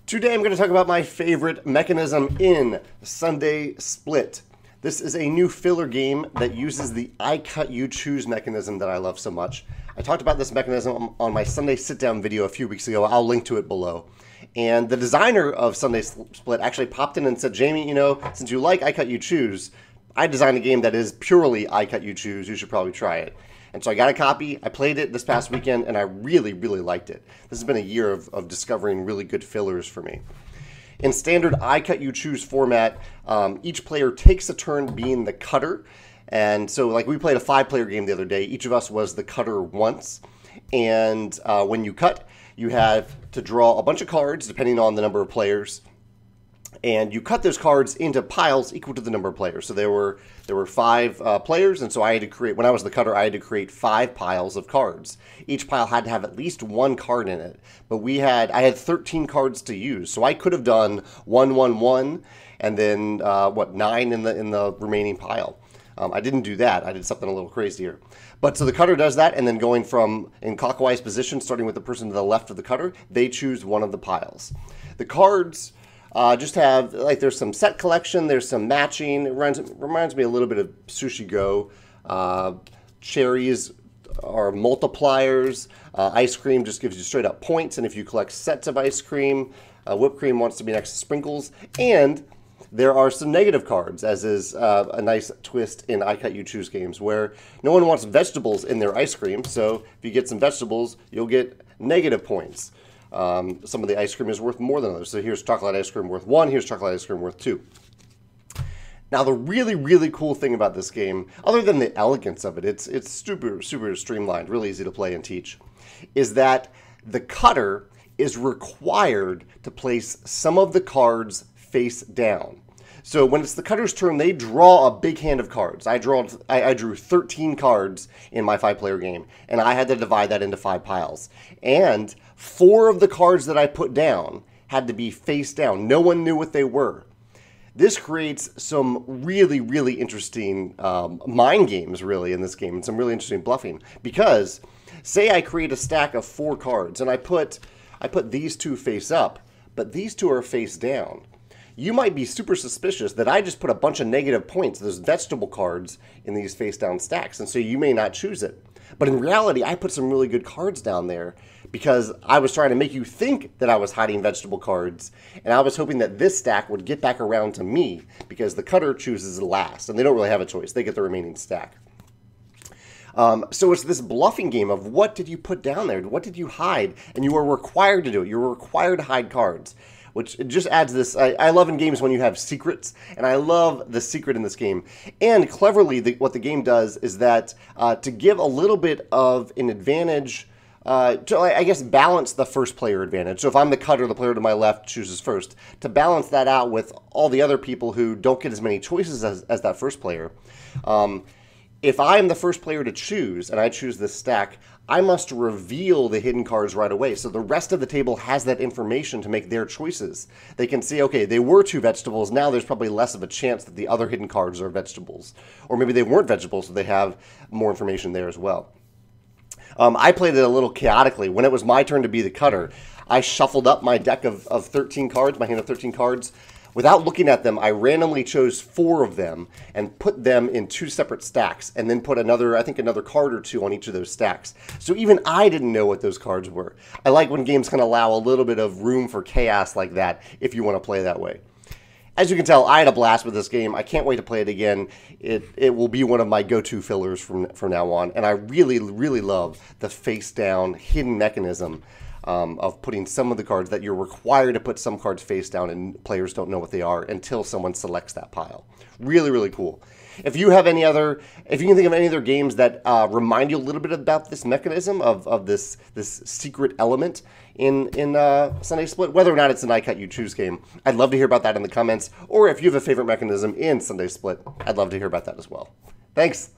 Today I'm going to talk about my favorite mechanism in Sundae Split. This is a new filler game that uses the I Cut You Choose mechanism that I love so much. I talked about this mechanism on my Sunday Sit Down video a few weeks ago. I'll link to it below. And the designer of Sundae Split actually popped in and said, Jamie, you know, since you like I Cut You Choose, I designed a game that is purely I Cut You Choose. You should probably try it. And so I got a copy, I played it this past weekend, and I really, really liked it. This has been a year of discovering really good fillers for me. In standard I Cut You Choose format, each player takes a turn being the cutter. And so like we played a 5-player game the other day. Each of us was the cutter once. And when you cut, you have to draw a bunch of cards depending on the number of players. And you cut those cards into piles equal to the number of players. So there were 5 players, and so I had to create, when I was the cutter, I had to create 5 piles of cards. Each pile had to have at least 1 card in it. But I had 13 cards to use, so I could have done 1, 1, 1, and then 9 in the remaining pile. I didn't do that. I did something a little crazier. But so the cutter does that, and then going from in clockwise position, starting with the person to the left of the cutter, they choose one of the piles. The cards just have, like, there's some set collection, there's some matching. It reminds me a little bit of Sushi Go. Cherries are multipliers. Ice cream just gives you straight up points, and if you collect sets of ice cream, whipped cream wants to be next to sprinkles. And there are some negative cards, as is a nice twist in I Cut You Choose games, where no one wants vegetables in their ice cream, so if you get some vegetables, you'll get negative points. Some of the ice cream is worth more than others. So here's chocolate ice cream worth 1, here's chocolate ice cream worth 2. Now the really, really cool thing about this game, other than the elegance of it, it's super streamlined, really easy to play and teach, is that the cutter is required to place some of the cards face down. So when it's the cutter's turn, they draw a big hand of cards. I drew 13 cards in my 5-player game, and I had to divide that into 5 piles. And 4 of the cards that I put down had to be face down. No one knew what they were. This creates some really, really interesting mind games, really, in this game, and some really interesting bluffing. Because, say I create a stack of 4 cards, and I put these 2 face up, but these 2 are face down. You might be super suspicious that I just put a bunch of negative points, those vegetable cards, in these face-down stacks, and so you may not choose it. But in reality, I put some really good cards down there because I was trying to make you think that I was hiding vegetable cards, and I was hoping that this stack would get back around to me because the cutter chooses last, and they don't really have a choice. They get the remaining stack. So it's this bluffing game of what did you put down there? What did you hide? And you are required to do it. You're required to hide cards, which just adds this. I love in games when you have secrets, and I love the secret in this game. And cleverly, what the game does is that to give a little bit of an advantage, to, I guess, balance the first player advantage. So if I'm the cutter, the player to my left chooses first. To balance that out with all the other people who don't get as many choices as that first player. If I am the first player to choose, and I choose this stack, I must reveal the hidden cards right away. So the rest of the table has that information to make their choices. They can see, okay, they were 2 vegetables. Now there's probably less of a chance that the other hidden cards are vegetables. Or maybe they weren't vegetables, so they have more information there as well. I played it a little chaotically. When it was my turn to be the cutter, I shuffled up my deck of 13 cards, my hand of 13 cards. Without looking at them, I randomly chose 4 of them and put them in 2 separate stacks, and then put another card or 2 on each of those stacks. So even I didn't know what those cards were. I like when games can allow a little bit of room for chaos like that if you want to play that way. As you can tell, I had a blast with this game. I can't wait to play it again. It will be one of my go-to fillers from now on, and I really, really love the face-down hidden mechanism of putting some of the cards that you're required to put some cards face down, and players don't know what they are until someone selects that pile. Really, really cool. If you can think of any other games that remind you a little bit about this mechanism of this secret element in Sundae Split, whether or not it's an I Cut You Choose game, I'd love to hear about that in the comments. Or if you have a favorite mechanism in Sundae Split, I'd love to hear about that as well. Thanks.